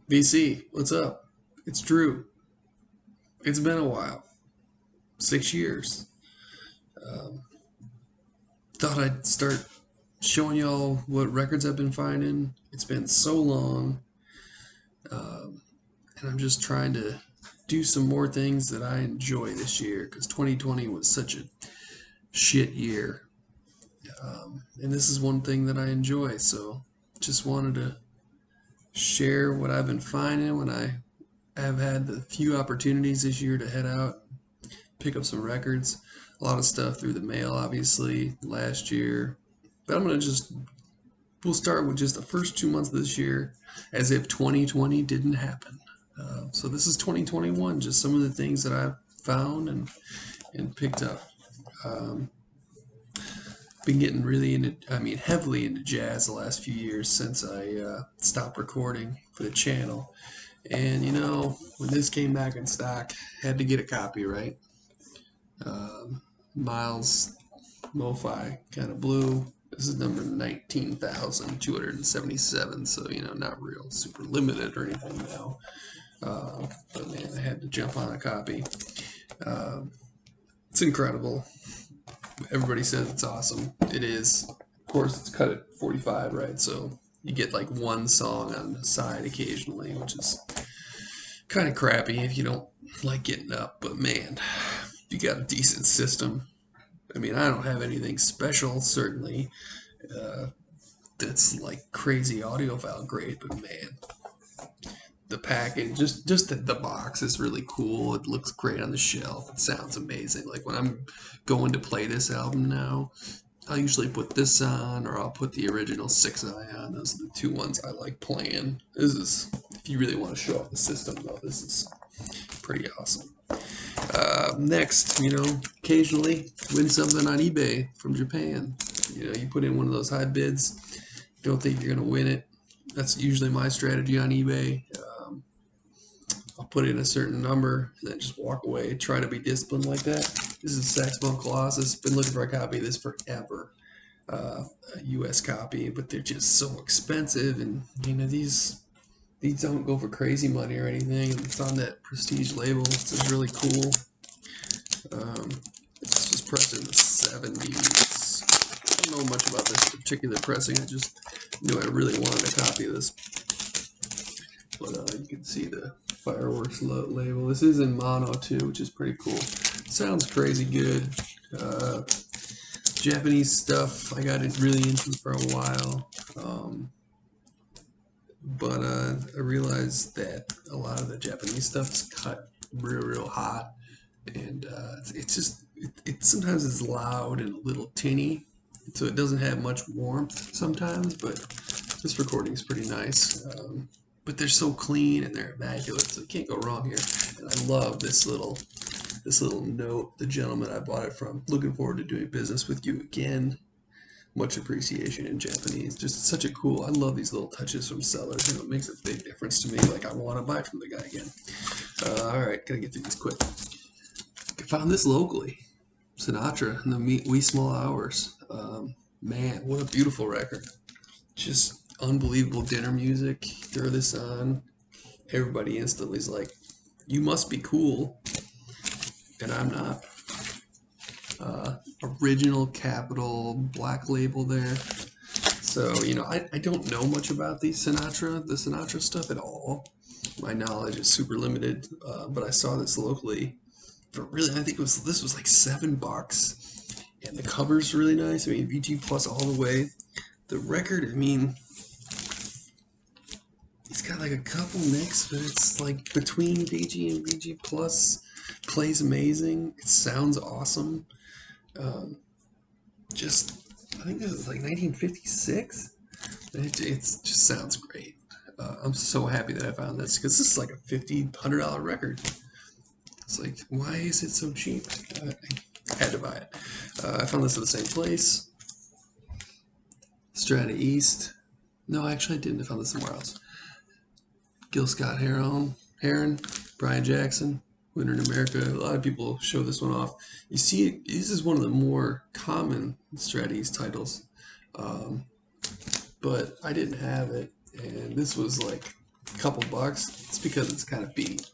VC, what's up? It's Drew. It's been a while. 6 years. Um, Thought I'd start showing y'all what records I've been finding. It's been so long, um, and I'm just trying to do some more things that I enjoy this year because 2020 was such a shit year. And this is one thing that I enjoy, so just wanted to share what I've been finding when I have had the few opportunities this year to head out pick up some records. A lot of stuff through the mail, obviously, last year. But we'll start with just the first 2 months of this year as if 2020 didn't happen. So this is 2021, just some of the things that I've found and picked up. Um, Been getting really into, heavily into jazz the last few years since I stopped recording for the channel. And when this came back in stock, had to get a copy, right? Miles Lo-Fi kind of blue. This is number 19,277, so not real super limited or anything now. But man, I had to jump on a copy. It's incredible. Everybody says it's awesome. It is. Of course, it's cut at 45, right? So you get like one song on the side occasionally, which is kind of crappy if you don't like getting up. But man, you got a decent system. I don't have anything special, certainly, that's like crazy audiophile great, but man, the package, just the box is really cool. It looks great on the shelf. It sounds amazing. Like when I'm going to play this album now, I'll usually put this on, or I'll put the original 6i on. Those are the two ones I like playing. This is, if you really want to show off the system, though, this is pretty awesome. Next, occasionally win something on eBay from Japan. You put in one of those high bids, don't think you're going to win it. That's usually my strategy on eBay. I'll put in a certain number and then just walk away. Try to be disciplined like that. This is Saxophone Colossus. Been looking for a copy of this forever. A U.S. copy, but they're just so expensive, and these don't go for crazy money or anything. It's on that prestige label. It's really cool. It's just pressed in the 70s. I don't know much about this particular pressing. I just knew I really wanted a copy of this. But you can see the Fireworks label. This is in mono too, which is pretty cool. Sounds crazy good. Japanese stuff I got really into for a while. But I realized that a lot of the Japanese stuff is cut real hot, and it sometimes is loud and a little tinny, so it doesn't have much warmth sometimes. But this recording is pretty nice. But they're so clean and they're immaculate, so you can't go wrong here. And I love this little note. The gentleman I bought it from. Looking forward to doing business with you again. Much appreciation in Japanese. Just such a cool. I love these little touches from sellers. It makes a big difference to me. Like I want to buy from the guy again. All right, gotta get through these quick. I found this locally. Sinatra and the Wee Small Hours. Man, what a beautiful record. Just unbelievable dinner music. Throw this on. Everybody instantly is like, you must be cool. And I'm not. Original Capital black label there. So, I don't know much about the Sinatra stuff at all. My knowledge is super limited, but I saw this locally for really, I think this was like $7, and the cover's really nice. VG Plus all the way. The record, it's got like a couple nicks, but it's like between VG and VG Plus. Plays amazing. It sounds awesome. I think this is like 1956. It just sounds great. I'm so happy that I found this because this is like a $100 record. It's like, why is it so cheap? I had to buy it. I found this at the same place. Strata East. No, actually I didn't. I found this somewhere else. Gil Scott Heron, Brian Jackson, Winter in America. A lot of people show this one off. You see, this is one of the more common Strata East titles, but I didn't have it, and this was like a couple bucks. It's because it's kind of beat.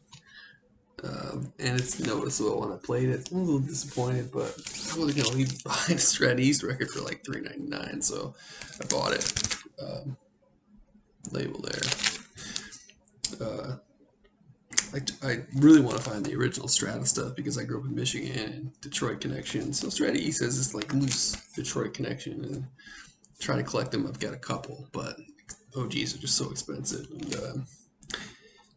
And it's noticeable when I played it. I'm a little disappointed, but I wasn't going to leave behind a Strat East record for like $3.99, so I bought it. Label there. I really want to find the original Strata stuff because I grew up in Michigan and Detroit connection. So Strata East has this like loose Detroit connection, and trying to collect them. I've got a couple, but OGs are just so expensive. And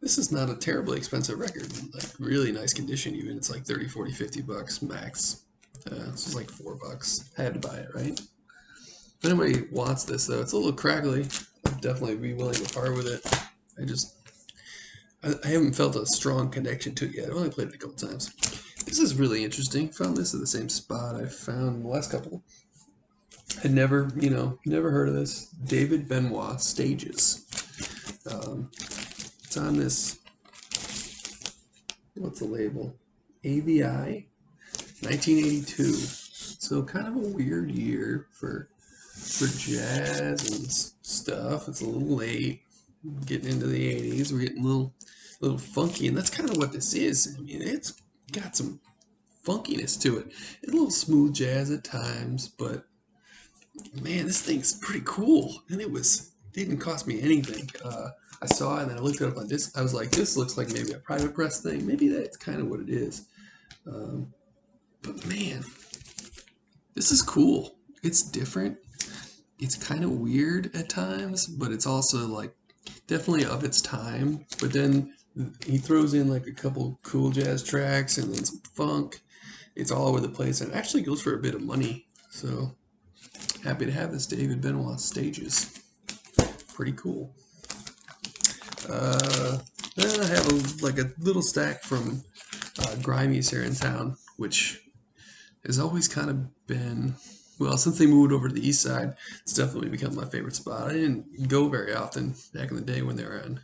this is not a terribly expensive record. Like really nice condition even. It's like 30, 40, 50 bucks max. This is like $4. I had to buy it, right? If anybody wants this though, it's a little crackly. I'd definitely be willing to part with it. I haven't felt a strong connection to it yet. I've only played it a couple times. This is really interesting. Found this at the same spot I found the last couple. Had never, never heard of this. David Benoit Stages. It's on this, what's the label? AVI 1982. So kind of a weird year for jazz and stuff. It's a little late. Getting into the 80s. We're getting a little funky, and that's kind of what this is. I mean, it's got some funkiness to it. It's a little smooth jazz at times, but man, this thing's pretty cool. And it didn't cost me anything. I saw it and then I looked it up on this. I was like, this looks like maybe a private press thing. Maybe that's kind of what it is. But man, this is cool. It's different. It's kind of weird at times, but it's also like definitely of its time. But then he throws in like a couple cool jazz tracks and then some funk. It's all over the place, and it actually goes for a bit of money. So happy to have this David Benoit Stages. Pretty cool. Then I have like a little stack from Grimey's here in town, which has always kind of been, well, since they moved over to the east side, it's definitely become my favorite spot. I didn't go very often back in the day when they were on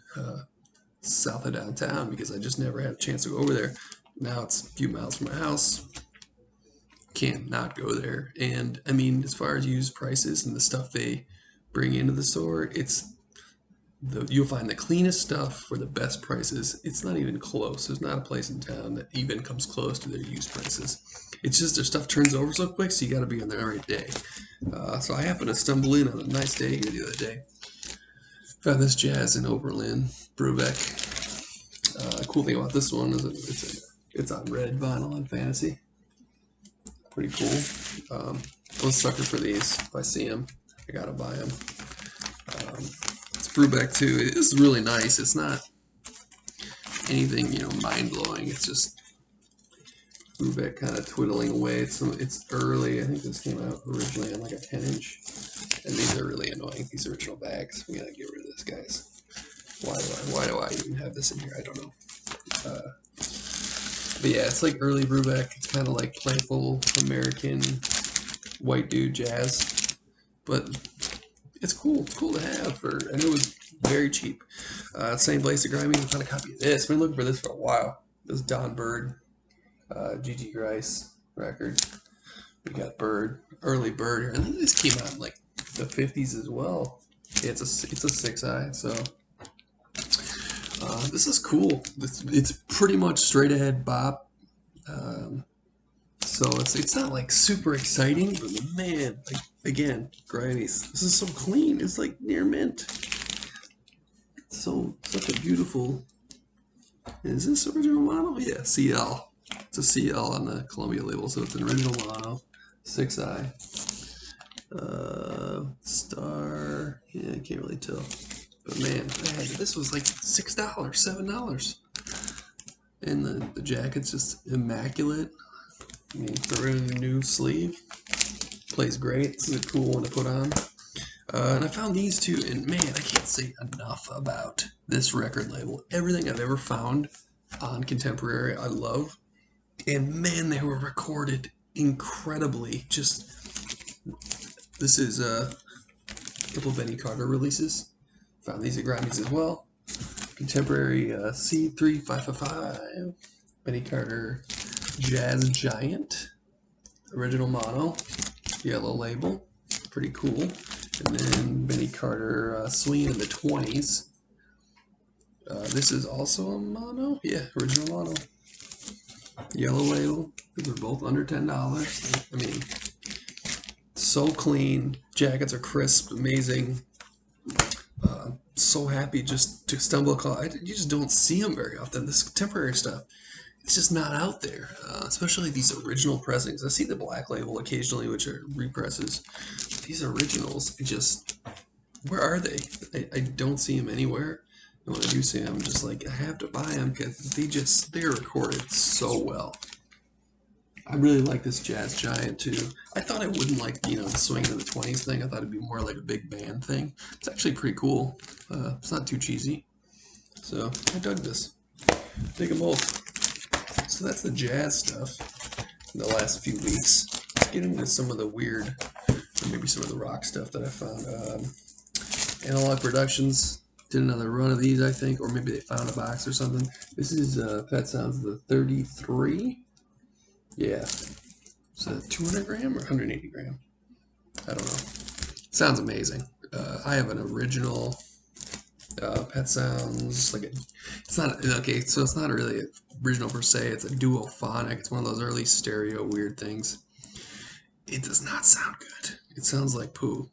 south of downtown because I just never had a chance to go over there. Now it's a few miles from my house. Can't not go there. And I mean, as far as used prices and the stuff they bring into the store, you'll find the cleanest stuff for the best prices. It's not even close. There's not a place in town that even comes close to their used prices. It's just their stuff turns over so quick, so you got to be on the right day. So I happened to stumble in on a nice day here the other day. Found this jazz in Oberlin, Brubeck. Cool thing about this one is it's on red vinyl and Fantasy. Pretty cool. I'm a sucker for these. If I see them, I gotta buy them. It's Brubeck too. It's really nice. It's not anything mind-blowing. It's just Brubeck kind of twiddling away. It's early. I think this came out originally on like a 10-inch. And these are really annoying, these original bags. We gotta get rid of this, guys. Why do I even have this in here? I don't know. But yeah, it's like early Brubeck. It's kind of like playful American white dude jazz. But it's cool. It's cool to have, and it was very cheap. Same place at Grimey. I found a copy of this. I've been looking for this for a while. This Don Bird, G.G. Grice record. We got Bird, early Bird here. And this came out in like the 50s as well. Yeah, it's a 6-eye, so this is cool. It's pretty much straight ahead bop. So it's not like super exciting, but man, like again, Grimey's. This is so clean. It's like near mint. Such a beautiful. Is this original mono? Yeah, CL. It's a CL on the Columbia label, so it's an original mono, 6-eye. Star. Yeah, I can't really tell. But man, this was like $6, $7. And the jacket's just immaculate. I mean, throw in a new sleeve. Plays great. This is a cool one to put on. And I found these two, and man, I can't say enough about this record label. Everything I've ever found on Contemporary, I love. And man, they were recorded incredibly. This is a couple Benny Carter releases. Found these at Grimey's as well. Contemporary C3555. Benny Carter Jazz Giant. Original mono. Yellow label. Pretty cool. And then Benny Carter Swinging in the 20s. This is also a mono. Yeah, original mono. Yellow label. These are both under $10. I mean, so clean. Jackets are crisp, amazing. So happy just to stumble across. You just don't see them very often. This temporary stuff, it's just not out there. Especially these original pressings. I see the black label occasionally, which are represses. These originals, where are they? I don't see them anywhere. And when I do see them, I'm just like, I have to buy them because they're recorded so well. I really like this Jazz Giant too. I thought I wouldn't like, the swing of the 20s thing. I thought it'd be more like a big band thing. It's actually pretty cool. It's not too cheesy. So I dug this. Dig them both. So that's the jazz stuff in the last few weeks. Let's get into some of the weird, or maybe some of the rock stuff that I found. Analog Productions did another run of these, I think, or maybe they found a box or something. This is Pet Sounds the 33. Yeah. Is that 200 gram or 180 gram? I don't know. Sounds amazing. I have an original Pet Sounds. It's not okay. So it's not really original per se. It's a duophonic. It's one of those early stereo weird things. It does not sound good. It sounds like poo.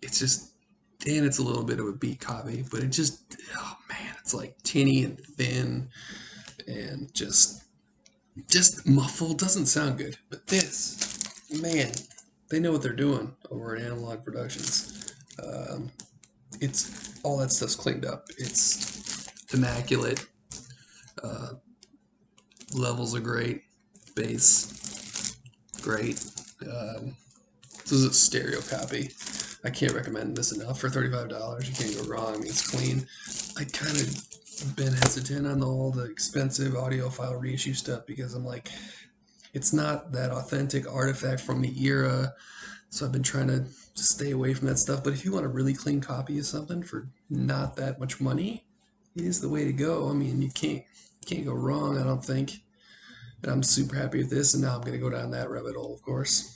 It's just, and it's a little bit of a beat copy, but oh man, it's like tinny and thin, and just muffled. Doesn't sound good. But this, man, they know what they're doing over at Analog Productions. It's all that stuff's cleaned up. It's immaculate. Levels are great. Bass, great. This is a stereo copy. I can't recommend this enough. For $35, you can't go wrong. I mean, it's clean. I kind of been hesitant on all the expensive audiophile reissue stuff because I'm like, it's not that authentic artifact from the era. So I've been trying to stay away from that stuff. But if you want a really clean copy of something for not that much money, it is the way to go. I mean, you can't go wrong, I don't think. And I'm super happy with this, and now I'm going to go down that rabbit hole, of course.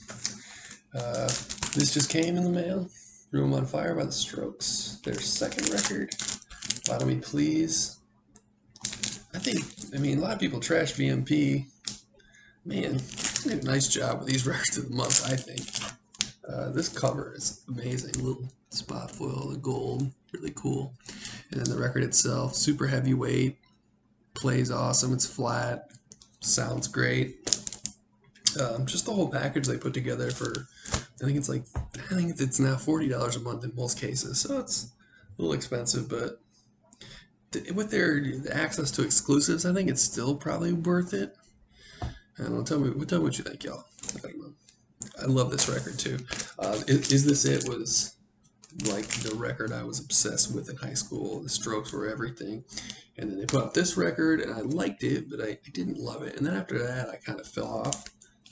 This just came in the mail. Room on Fire by the Strokes. Their second record. Follow Me Please. I mean, a lot of people trash VMP. Man, they did a nice job with these records of the month, I think. This cover is amazing. Little spot foil, the gold, really cool. And then the record itself, super heavyweight, plays awesome. It's flat, sounds great. Just the whole package they put together for, I think it's now $40 a month in most cases. So it's a little expensive, but with their access to exclusives, I think it's still probably worth it. I don't know, tell me what you think, y'all. I don't know. I love this record too. Is This It was like the record I was obsessed with in high school. The Strokes were everything. And then they put up this record, and I liked it, but I didn't love it. And then after that, I kind of fell off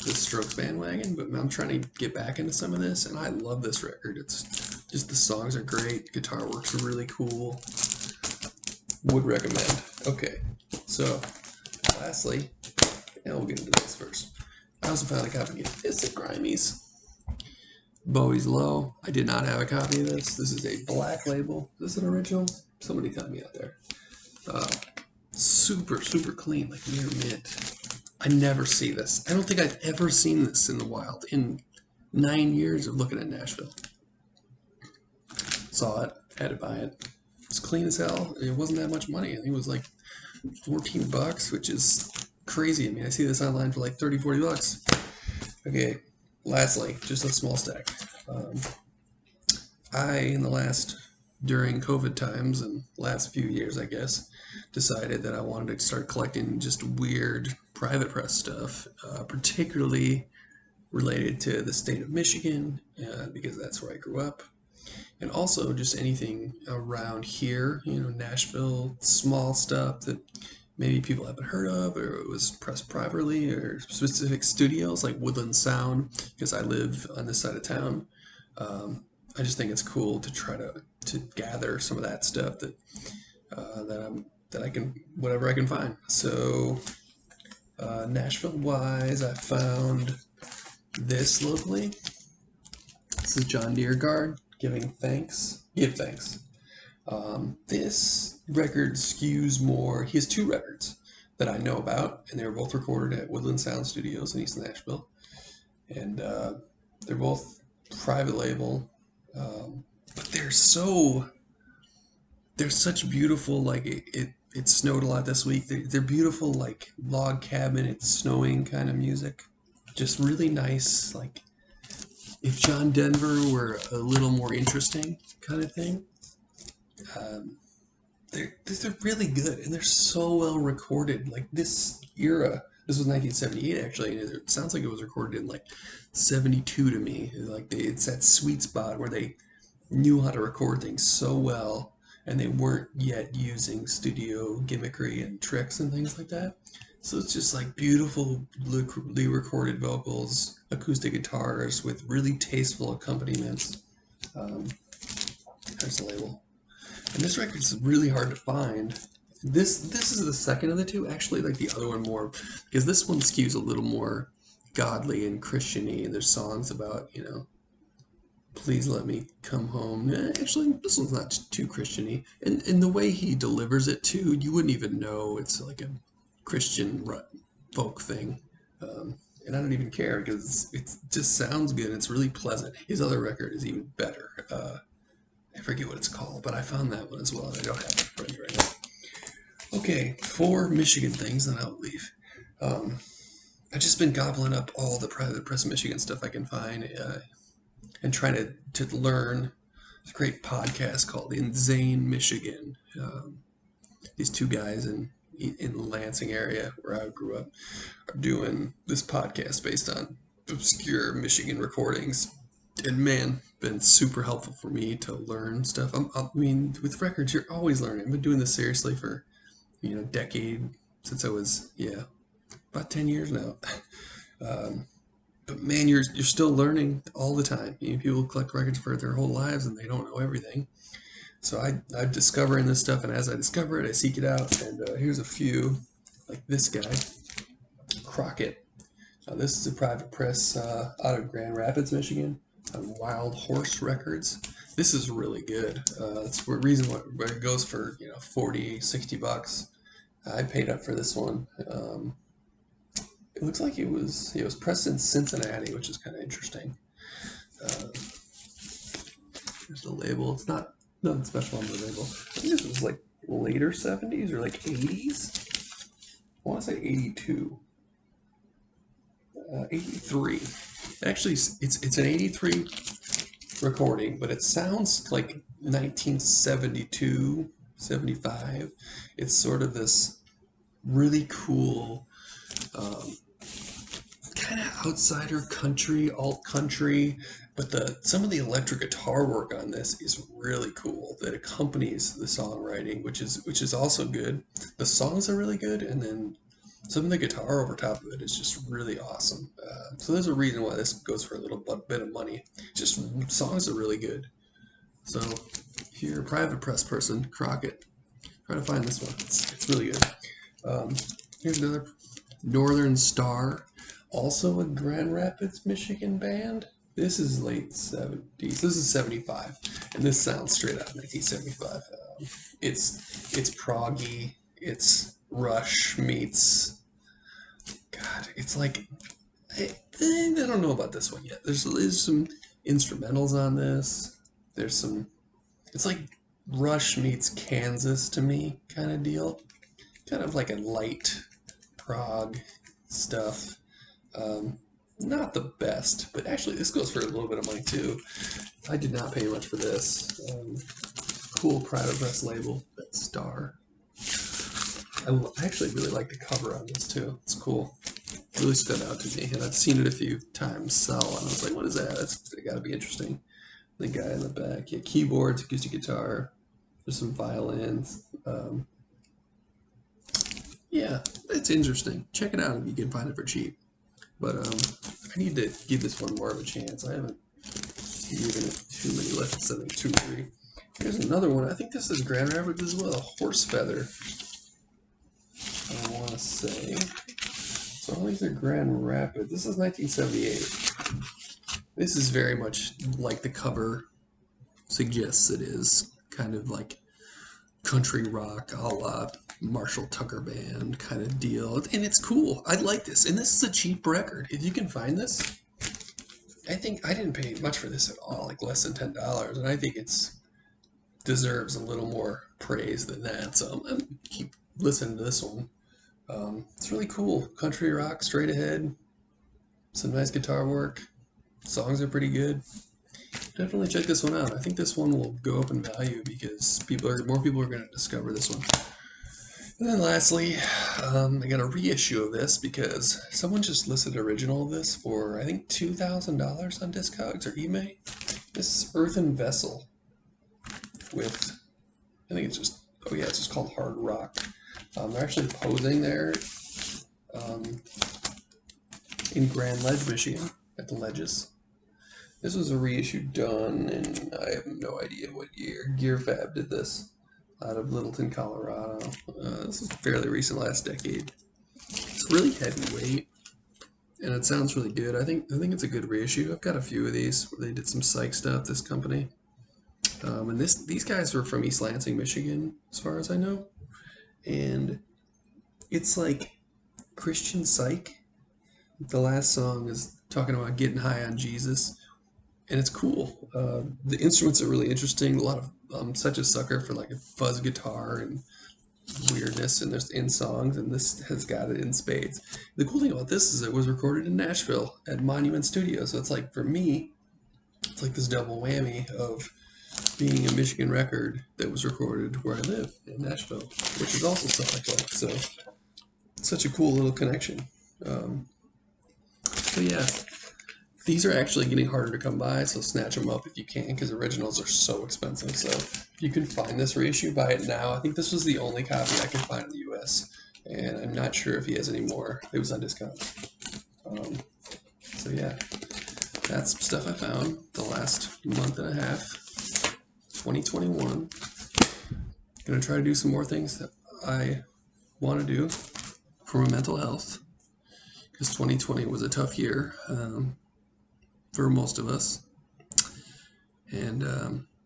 the Strokes bandwagon, but I'm trying to get back into some of this, and I love this record. It's just, the songs are great. Guitar works are really cool. Would recommend. Okay, so lastly, and we'll get into this first. I also found a copy of this at Grimey's. Bowie's Low. I did not have a copy of this. This is a black label. Is this an original? Somebody tell me out there. Super, super clean, like near mint. I never see this. I don't think I've ever seen this in the wild in 9 years of looking at Nashville. Saw it, had to buy it. It's clean as hell. It wasn't that much money. I think it was like $14, which is crazy. I mean, I see this online for like 30, 40 bucks. Okay, lastly, just a small stack. During COVID times and last few years, I guess, decided that I wanted to start collecting just weird private press stuff, particularly related to the state of Michigan, because that's where I grew up. And also just anything around here, Nashville, small stuff that maybe people haven't heard of, or it was pressed privately, or specific studios like Woodland Sound, because I live on this side of town. I just think it's cool to try to gather some of that stuff that I can, whatever I can find. So Nashville wise, I found this locally. This is John Deere Guard, Give Thanks. This record skews more. He has two records that I know about, and they were both recorded at Woodland Sound Studios in East Nashville, and they're both private label. But they're such beautiful. Like it snowed a lot this week. They're beautiful, like log cabin. It's snowing kind of music. Just really nice. Like if John Denver were a little more interesting kind of thing. Um, they're really good, and they're so well recorded. Like this era, this was 1978 actually, and it sounds like it was recorded in like 72 to me. Like it's that sweet spot where they knew how to record things so well, and they weren't yet using studio gimmickry and tricks and things like that. So it's just like beautifully recorded vocals, acoustic guitars with really tasteful accompaniments. Um, there's the label. And this record's really hard to find. This is the second of the two. Actually, like the other one more, because this one skews a little more godly and Christian-y, and there's songs about, please let me come home. Actually, this one's not too Christian-y. And the way he delivers it, too, you wouldn't even know it's like a Christian folk thing. And I don't even care because it just sounds good. It's really pleasant. His other record is even better. I forget what it's called, but I found that one as well, and I don't have it in front of me right now. Okay, 4 Michigan things, then I'll leave. I've just been gobbling up all the private press Michigan stuff I can find, and trying to learn. There's a great podcast called Insane Michigan. These two guys in the Lansing area where I grew up are doing this podcast based on obscure Michigan recordings. And man, been super helpful for me to learn stuff. I mean, with records, you're always learning. I've been doing this seriously for, decade, since I was, about 10 years now. But man, you're still learning all the time. People collect records for their whole lives and they don't know everything. So I'm discovering this stuff, and as I discover it, I seek it out. And here's a few, like this guy, Crockett. This is a private press out of Grand Rapids, Michigan, on Wild Horse Records. This is really good. That's the reason why it goes for 40, 60 bucks. I paid up for this one. It looks like it was pressed in Cincinnati, which is kind of interesting. There's the label. It's not nothing special on the label. I think this was like later 70s or like 80s. I want to say 82. 83. Actually, it's an 83 recording, but it sounds like 1972, 75. It's sort of this really cool, kind of outsider country, alt country, but some of the electric guitar work on this is really cool. That accompanies the songwriting, which is also good. The songs are really good, and then some of the guitar over top of it is just really awesome. So there's a reason why this goes for a little bit of money. Just songs are really good. So if you're a private press person, Crockett, try to find this one. It's really good. Here's another Northern Star, also a Grand Rapids, Michigan band. This is late 70s. This is 75, and this sounds straight out of 1975. It's proggy. It's Rush meets. God, it's like I don't know about this one yet. There's some instrumentals on this. There's some. It's like Rush meets Kansas to me, kind of deal. Kind of like a light prog stuff. Not the best, but actually this goes for a little bit of money too. I did not pay much for this. Cool private press label, that Star. I actually really like the cover on this too. It's cool. It really stood out to me, and I've seen it a few times sell, and I was like, what is that? That's got to be interesting. The guy in the back, yeah, keyboards, acoustic guitar, there's some violins. Yeah, it's interesting. Check it out if you can find it for cheap. But I need to give this one more of a chance. I haven't given it too many lessons. I think 2 or 3. Here's another one. I think this is Grand Rapids as well. Horse Feather. I want to say. So all these are Grand Rapids. This is 1978. This is very much like the cover suggests it is. Kind of like country rock a la Marshall Tucker Band kind of deal. And it's cool. I like this. And this is a cheap record. If you can find this, I think I didn't pay much for this at all, like less than $10. And I think it's deserves a little more praise than that. So I'm gonna keep listening to this one. It's really cool. Country rock, straight ahead. Some nice guitar work. Songs are pretty good. Definitely check this one out. I think this one will go up in value because more people are going to discover this one. And then lastly, I got a reissue of this because someone just listed an original of this for, I think, $2,000 on Discogs or eBay. This is Earthen Vessel with, I think it's just, oh yeah, it's just called Hard Rock. They're actually posing there in Grand Ledge, Michigan, at the Ledges. This was a reissue done, and I have no idea what year. Gear Fab did this out of Littleton, Colorado. This is fairly recent, last decade. It's really heavyweight, and it sounds really good. I think it's a good reissue. I've got a few of these where they did some psych stuff. This company, and these guys were from East Lansing, Michigan, as far as I know, and it's like Christian psych. The last song is talking about getting high on Jesus. And it's cool. The instruments are really interesting. A lot of such a sucker for like a fuzz guitar and weirdness in songs, and this has got it in spades. The cool thing about this is it was recorded in Nashville at Monument Studios. So it's like, for me, it's like this double whammy of being a Michigan record that was recorded where I live in Nashville, which is also Sonic-like. So it's such a cool little connection. So yeah. These are actually getting harder to come by, so snatch them up if you can, because originals are so expensive. So if you can find this reissue, buy it now. I think this was the only copy I could find in the U.S., and I'm not sure if he has any more. It was on discount. So yeah, that's stuff I found the last month and a half, 2021. Gonna try to do some more things that I want to do for my mental health, because 2020 was a tough year. For most of us, and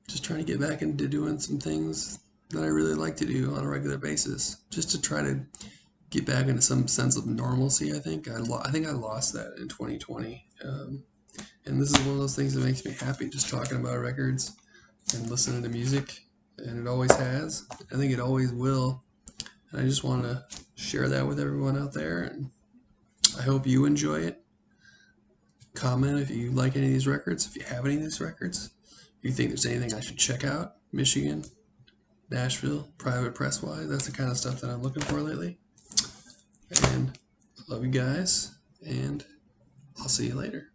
just trying to get back into doing some things that I really like to do on a regular basis, just to try to get back into some sense of normalcy. I think I lost that in 2020, and this is one of those things that makes me happy, just talking about records and listening to music, and it always has. I think it always will, and I just want to share that with everyone out there, and I hope you enjoy it. Comment if you like any of these records, if you have any of these records, if you think there's anything I should check out. Michigan, Nashville, private press wise, that's the kind of stuff that I'm looking for lately. And I love you guys, and I'll see you later.